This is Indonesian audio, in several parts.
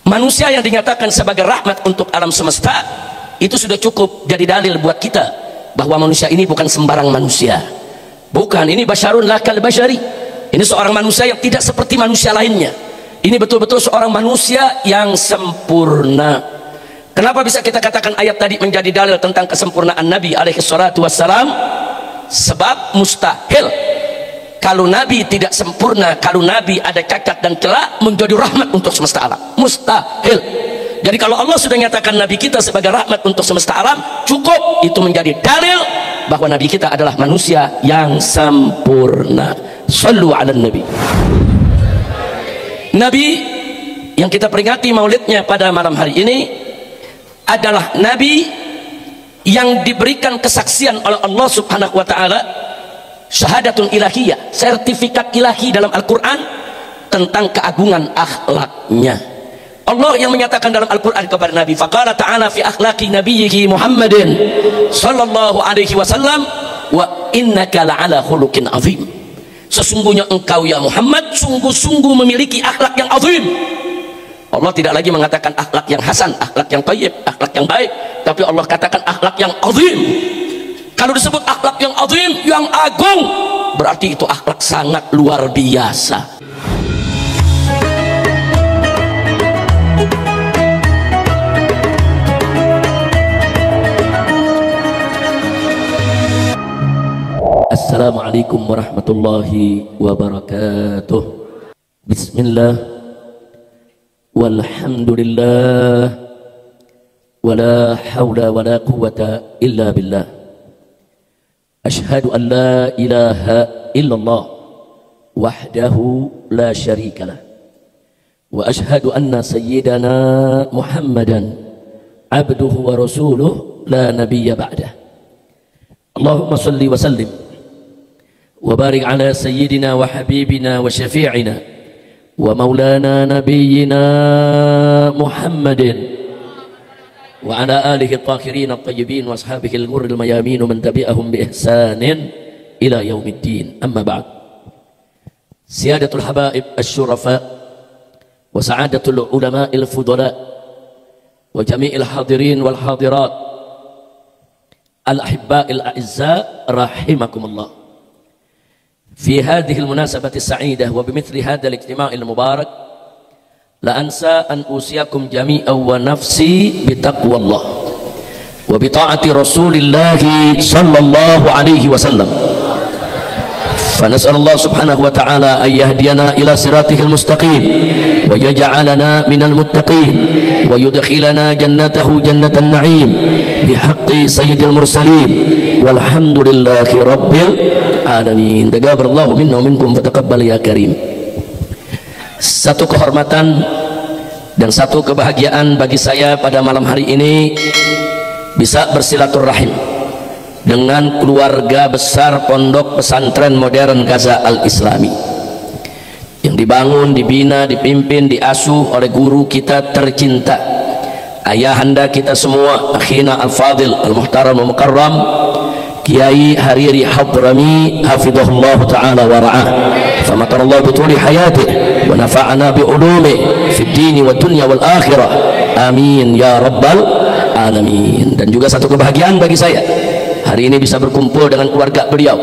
Manusia yang dinyatakan sebagai rahmat untuk alam semesta, itu sudah cukup jadi dalil buat kita bahwa manusia ini bukan sembarang manusia. Bukan, ini basyarun lakal basyari. Ini seorang manusia yang tidak seperti manusia lainnya. Ini betul-betul seorang manusia yang sempurna. Kenapa bisa kita katakan ayat tadi menjadi dalil tentang kesempurnaan Nabi alaihi salatu wassalam? Sebab mustahil kalau Nabi tidak sempurna, kalau Nabi ada cacat dan celah, menjadi rahmat untuk semesta alam. Mustahil. Jadi kalau Allah sudah nyatakan Nabi kita sebagai rahmat untuk semesta alam, cukup itu menjadi dalil bahwa Nabi kita adalah manusia yang sempurna. Sallu ala Nabi. Nabi yang kita peringati maulidnya pada malam hari ini adalah Nabi yang diberikan kesaksian oleh Allah subhanahu wa ta'ala, syahadatun ilahiyah, sertifikat ilahi dalam Al-Quran tentang keagungan akhlaknya. Allah yang menyatakan dalam Al-Quran kepada Nabi, faqala ta'ala fi akhlaqi nabiyyihi Muhammadin sallallahu alaihi wasallam, wa innaka la'ala khuluqin azim. Sesungguhnya engkau ya Muhammad sungguh-sungguh memiliki akhlak yang azim. Allah tidak lagi mengatakan akhlak yang hasan, akhlak yang thayyib, akhlak yang baik, tapi Allah katakan akhlak yang azim. Kalau disebut akhlak yang azim, yang agung, berarti itu akhlak sangat luar biasa. Assalamualaikum warahmatullahi wabarakatuh. Bismillah, walhamdulillah, wala hawla wala quwwata illa billah. Ashhadu an la ilaha illallah wahdahu la syarikalah, wa ashhadu anna sayyidana Muhammadan abduhu wa rasuluh la nabiyya ba'dah. Allahumma salli wa sallim wa barik ala sayyidina wa habibina wa syafi'ina wa maulana nabiyyina Muhammadin wa ala alihi at-tahirin at-tayyibin wa ashabihi al-ghurril mayamin wa man tabi'ahum bi ihsanin ila yaumiddin. Amma ba'd. Siyadatul habaib asy-syurafa wa sa'adatul ulama'il fudala wa jami'il hadirin wal hadirat al-ahibba'il a'izza rahimakumullah. في هذه المناسبة السعيدة وبمثل هذا الاجتماع المبارك لا أنسى أن أوصيكم جميعا ونفسي بتقوى الله وبطاعة رسول الله صلى الله عليه وسلم. فنسأل الله سبحانه وتعالى أن يهدينا إلى صراطه المستقيم ويجعلنا من المتقين ويدخلنا جنته جنة النعيم بحق سيد المرسلين والحمد لله رب العالمين. Taqabbalallahu minna wa minkum fataqabbal ya karim. Satu kehormatan dan satu kebahagiaan bagi saya pada malam hari ini bisa bersilaturahim dengan keluarga besar Pondok Pesantren Modern Gaza Al-Islami yang dibangun, dibina, dipimpin, diasuh oleh guru kita tercinta, ayahanda kita semua, akhina al-fadil al-muhtaram al-mukarram Kiai Hariri Hadrami hafidhahullah ta'ala wa ra'ah, famatarallahu bituli hayatih wa nafa'ana bi'ulumih fid dini wa dunya wal akhirah, amin ya rabbal alamin. Dan juga satu kebahagiaan bagi saya hari ini bisa berkumpul dengan keluarga beliau,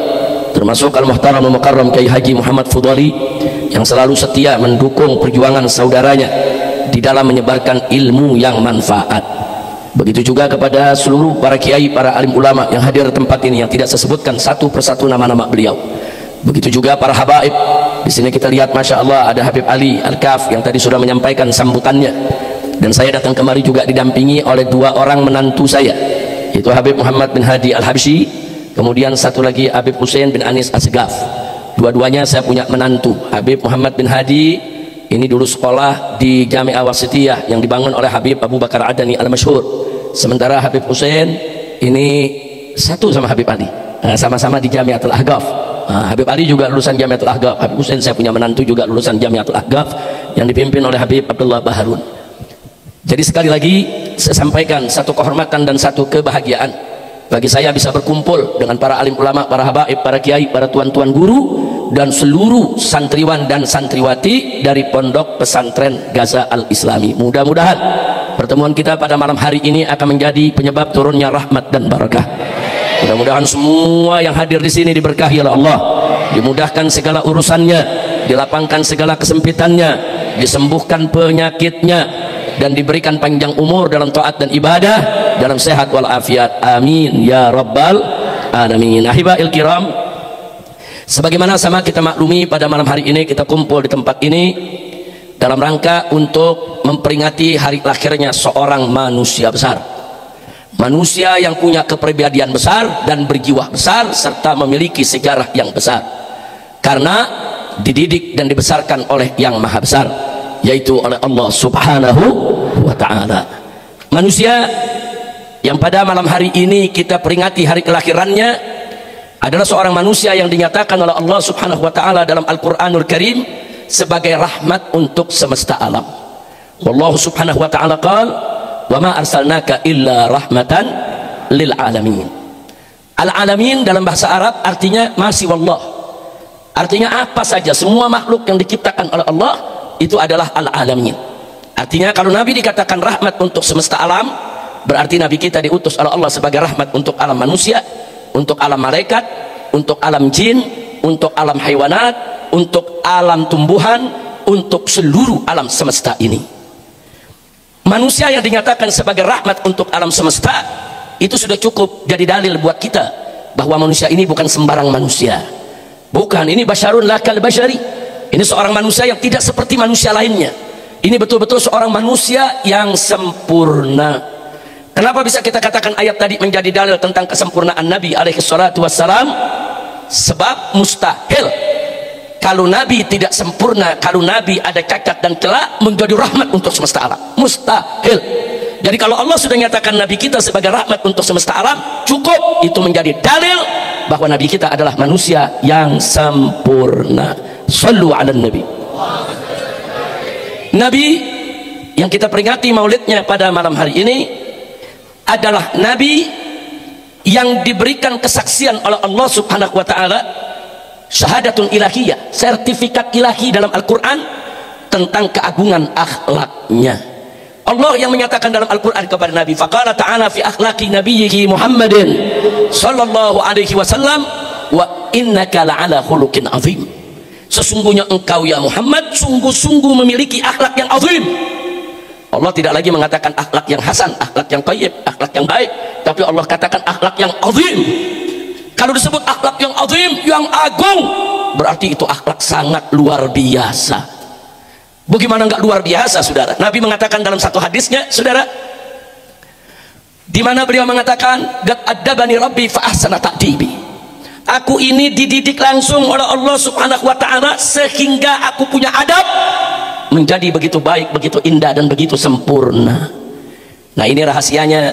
termasuk al-muhtaram al-mukarram Kiai Haji Muhammad Fudhali yang selalu setia mendukung perjuangan saudaranya di dalam menyebarkan ilmu yang manfaat. Begitu juga kepada seluruh para kiai, para alim ulama yang hadir di tempat ini yang tidak saya sebutkan satu persatu nama-nama beliau. Begitu juga para habaib. Di sini kita lihat Masya Allah ada Habib Ali Al-Kaf yang tadi sudah menyampaikan sambutannya, dan saya datang kemari juga didampingi oleh dua orang menantu saya, yaitu Habib Muhammad bin Hadi Al-Habsyi, kemudian satu lagi Habib Hussein bin Anis Asgaf. Dua-duanya saya punya menantu. Habib Muhammad bin Hadi ini dulu sekolah di Jami'ah Wasitiyah yang dibangun oleh Habib Abu Bakar Adani Al-Masyhur. Sementara Habib Hussein ini satu sama Habib Ali, sama-sama di Jami'atul Ahqaf. Habib Ali juga lulusan Jami'atul Ahqaf. Habib Hussein saya punya menantu juga lulusan Jami'atul Ahqaf yang dipimpin oleh Habib Abdullah Baharun. Jadi sekali lagi saya sampaikan satu kehormatan dan satu kebahagiaan bagi saya bisa berkumpul dengan para alim ulama, para habaib, para kiai, para tuan-tuan guru dan seluruh santriwan dan santriwati dari Pondok Pesantren Gaza Al-Islami. Mudah-mudahan pertemuan kita pada malam hari ini akan menjadi penyebab turunnya rahmat dan barakah. Mudah-mudahan semua yang hadir di sini diberkahi oleh Allah, dimudahkan segala urusannya, dilapangkan segala kesempitannya, disembuhkan penyakitnya, dan diberikan panjang umur dalam taat dan ibadah, dalam sehat walafiat. Amin ya rabbal alamin. Ahibail kiram, sebagaimana sama kita maklumi, pada malam hari ini kita kumpul di tempat ini dalam rangka untuk memperingati hari lahirnya seorang manusia besar, manusia yang punya kepribadian besar dan berjiwa besar serta memiliki sejarah yang besar, karena dididik dan dibesarkan oleh yang maha besar, yaitu oleh Allah subhanahu wa ta'ala. Manusia yang pada malam hari ini kita peringati hari kelahirannya adalah seorang manusia yang dinyatakan oleh Allah subhanahu wa ta'ala dalam Al-Quranul Karim sebagai rahmat untuk semesta alam. Wallahu subhanahu wa ta'ala qala wa ma arsalnaka illa rahmatan lil alamin. Al-alamin dalam bahasa Arab artinya masih wallah, artinya apa saja, semua makhluk yang diciptakan oleh Allah itu adalah al-alamin. Artinya kalau Nabi dikatakan rahmat untuk semesta alam, berarti Nabi kita diutus oleh Allah sebagai rahmat untuk alam manusia, untuk alam malaikat, untuk alam jin, untuk alam haywanat, untuk alam tumbuhan, untuk seluruh alam semesta ini. Manusia yang dinyatakan sebagai rahmat untuk alam semesta itu sudah cukup jadi dalil buat kita bahwa manusia ini bukan sembarang manusia. Bukan, ini basyarun lakal basyari. Ini seorang manusia yang tidak seperti manusia lainnya. Ini betul-betul seorang manusia yang sempurna. Kenapa bisa kita katakan ayat tadi menjadi dalil tentang kesempurnaan Nabi alaihi salatu wassalam? Sebab mustahil kalau Nabi tidak sempurna, kalau Nabi ada cacat dan celah, menjadi rahmat untuk semesta alam. Mustahil. Jadi kalau Allah sudah nyatakan Nabi kita sebagai rahmat untuk semesta alam, cukup itu menjadi dalil bahwa Nabi kita adalah manusia yang sempurna. Shallu ala Nabi. Nabi yang kita peringati maulidnya pada malam hari ini adalah Nabi yang diberikan kesaksian oleh Allah subhanahu wa ta'ala, syahadatun ilahiyah, sertifikat ilahi dalam Al-Quran tentang keagungan akhlaknya. Allah yang menyatakan dalam Al-Quran kepada Nabi, faqala ta'ala fi akhlaqi nabiyyihi Muhammadin sallallahu alaihi wasallam wa innaka la'ala khuluqin azim. Sesungguhnya engkau ya Muhammad sungguh-sungguh memiliki akhlak yang azim. Allah tidak lagi mengatakan akhlak yang hasan, akhlak yang thayyib, akhlak yang baik, tapi Allah katakan akhlak yang azim. Kalau disebut akhlak yang azim, yang agung, berarti itu akhlak sangat luar biasa. Bagaimana enggak luar biasa, saudara? Nabi mengatakan dalam satu hadisnya, saudara, di mana beliau mengatakan, "Qad addabani Rabbi fa ahsana ta'dibi." Aku ini dididik langsung oleh Allah subhanahu wa ta'ala sehingga aku punya adab menjadi begitu baik, begitu indah, dan begitu sempurna. Nah, ini rahasianya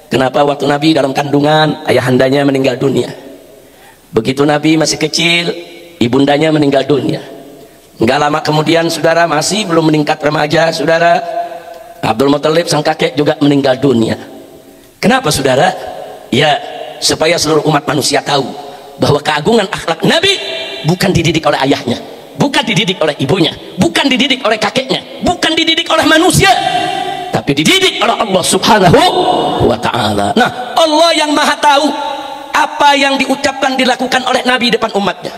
kenapa waktu Nabi dalam kandungan ayahandanya meninggal dunia. Begitu Nabi masih kecil, ibundanya meninggal dunia. Enggak lama kemudian, saudara, masih belum meningkat remaja, saudara, Abdul Muthalib sang kakek juga meninggal dunia. Kenapa, saudara? Ya, supaya seluruh umat manusia tahu bahwa keagungan akhlak Nabi bukan dididik oleh ayahnya, bukan dididik oleh ibunya, bukan dididik oleh kakeknya, bukan dididik oleh manusia, tapi dididik oleh Allah subhanahu wa ta'ala. Nah, Allah yang maha tahu apa yang diucapkan, dilakukan oleh Nabi depan umatnya,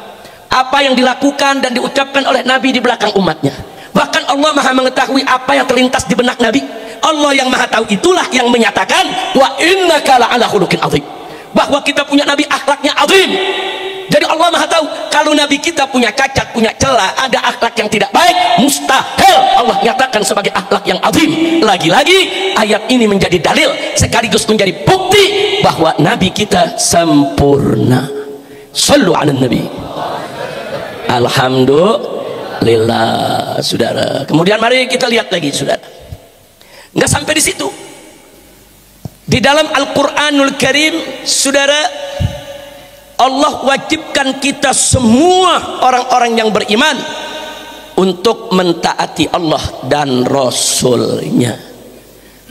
apa yang dilakukan dan diucapkan oleh Nabi di belakang umatnya. Bahkan Allah maha mengetahui apa yang terlintas di benak Nabi. Allah yang maha tahu itulah yang menyatakan wa innaka la'ala khuluqin azim, bahwa kita punya Nabi akhlaknya azim. Jadi Allah maha tahu kalau Nabi kita punya cacat, punya celah, ada akhlak yang tidak baik, mustahil Allah nyatakan sebagai akhlak yang azim. Lagi-lagi ayat ini menjadi dalil sekaligus menjadi bukti bahwa Nabi kita sempurna. Shallu ala Nabi. Alhamdulillah, saudara. Kemudian mari kita lihat lagi, saudara. Nggak sampai di situ. Di dalam Al-Quranul Karim, saudara, Allah wajibkan kita semua orang-orang yang beriman untuk mentaati Allah dan Rasulnya.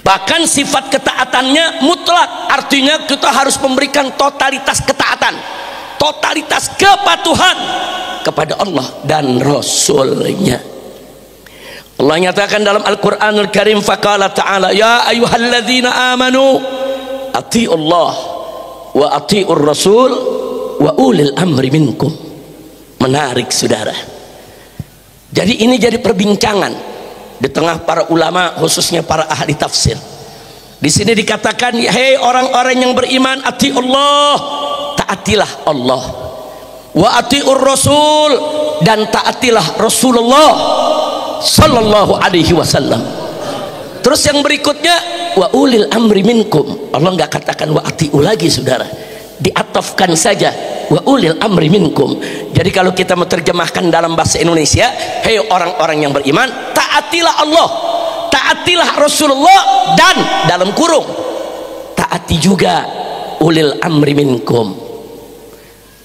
Bahkan sifat ketaatannya mutlak, artinya kita harus memberikan totalitas ketaatan, totalitas kepatuhan kepada Allah dan Rasulnya. Allah nyatakan dalam Al-Quranul Karim, faqala ta'ala ya ayyuhalladzina amanu ati'ullah wa ati'ur rasul wa ulil amri minkum. Menarik saudara. Jadi ini jadi perbincangan di tengah para ulama, khususnya para ahli tafsir. Di sini dikatakan, hei orang-orang yang beriman, ati'ullah, taatilah Allah, wa ati'ur rasul, dan taatilah Rasulullah sallallahu alaihi wasallam. Terus yang berikutnya, wa ulil amri minkum. Allah nggak katakan wa ati'u lagi saudara, diatofkan saja wa ulil amri minkum. Jadi kalau kita menerjemahkan dalam bahasa Indonesia, hei orang-orang yang beriman, taatilah Allah, taatilah Rasulullah, dan dalam kurung taati juga ulil amri minkum.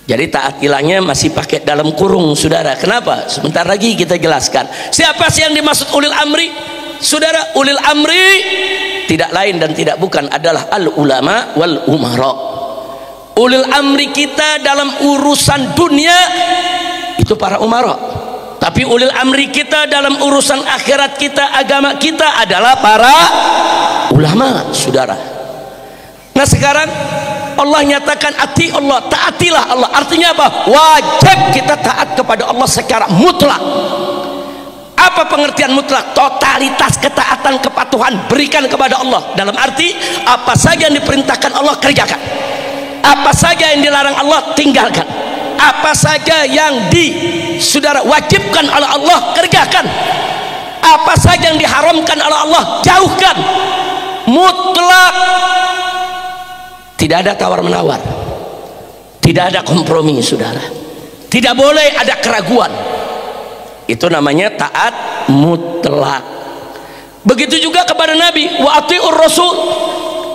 Jadi taatilahnya masih pakai dalam kurung saudara. Kenapa? Sebentar lagi kita jelaskan siapa sih yang dimaksud ulil amri. Saudara, ulil amri tidak lain dan tidak bukan adalah al ulama wal umara. Ulil amri kita dalam urusan dunia itu para umara, tapi ulil amri kita dalam urusan akhirat kita, agama kita adalah para ulama saudara. Nah sekarang Allah nyatakan ati Allah, taatilah Allah. Artinya apa? Wajib kita taat kepada Allah secara mutlak. Apa pengertian mutlak? Totalitas ketaatan, kepatuhan berikan kepada Allah. Dalam arti apa saja yang diperintahkan Allah kerjakan, apa saja yang dilarang Allah tinggalkan, apa saja yang saudara wajibkan oleh Allah kerjakan, apa saja yang diharamkan oleh Allah jauhkan. Mutlak, tidak ada tawar-menawar, tidak ada kompromi saudara, tidak boleh ada keraguan. Itu namanya taat mutlak. Begitu juga kepada Nabi, wa ati'ur rasul,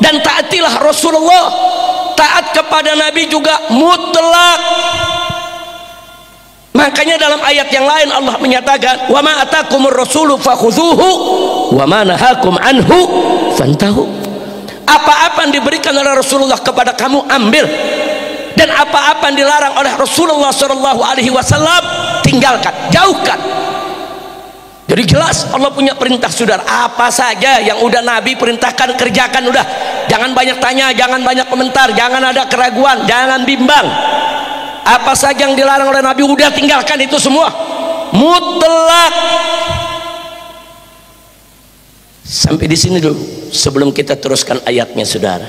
dan taatilah Rasulullah. Taat kepada Nabi juga mutlak. Makanya dalam ayat yang lain Allah menyatakan, wa ma atakumur rasulu fakhudhuhu wa ma nahakum anhu fantahu. Apa-apa yang diberikan oleh Rasulullah kepada kamu ambil, dan apa-apa yang dilarang oleh Rasulullah sallallahu alaihi wasallam tinggalkan, jauhkan. Jadi jelas Allah punya perintah saudara. Apa saja yang udah Nabi perintahkan kerjakan udah. Jangan banyak tanya, jangan banyak komentar, jangan ada keraguan, jangan bimbang. Apa saja yang dilarang oleh Nabi udah tinggalkan itu semua. Mutlak. Sampai di sini dulu sebelum kita teruskan ayatnya saudara.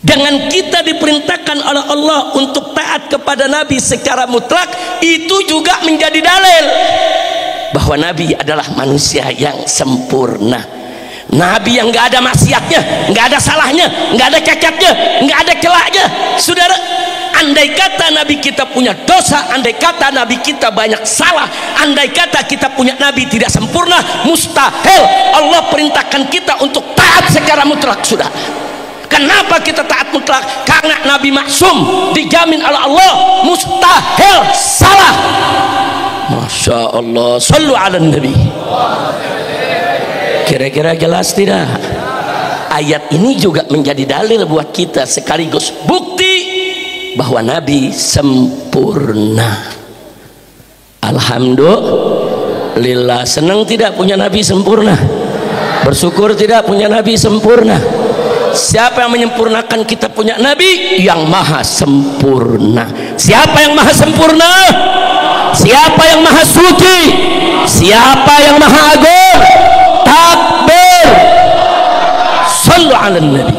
Dengan kita diperintahkan oleh Allah untuk taat kepada Nabi secara mutlak, itu juga menjadi dalil bahwa Nabi adalah manusia yang sempurna. Nabi yang nggak ada maksiatnya, nggak ada salahnya, nggak ada cacatnya, nggak ada celaknya. Saudara, andai kata Nabi kita punya dosa, andai kata Nabi kita banyak salah, andai kata kita punya Nabi tidak sempurna, mustahil Allah perintahkan kita untuk taat secara mutlak saudara. Kenapa kita taat mutlak? Karena Nabi maksum, dijamin oleh Allah, mustahil salah. Masya Allah, sallu ala Nabi. Kira-kira jelas tidak? Ayat ini juga menjadi dalil buat kita, sekaligus bukti bahwa Nabi sempurna. Alhamdulillah. Senang tidak punya Nabi sempurna? Bersyukur tidak punya Nabi sempurna? Siapa yang menyempurnakan kita punya Nabi? Yang maha sempurna. Siapa yang maha sempurna? Siapa yang maha suci? Siapa yang maha agung? Takbir. Sallu ala Nabi.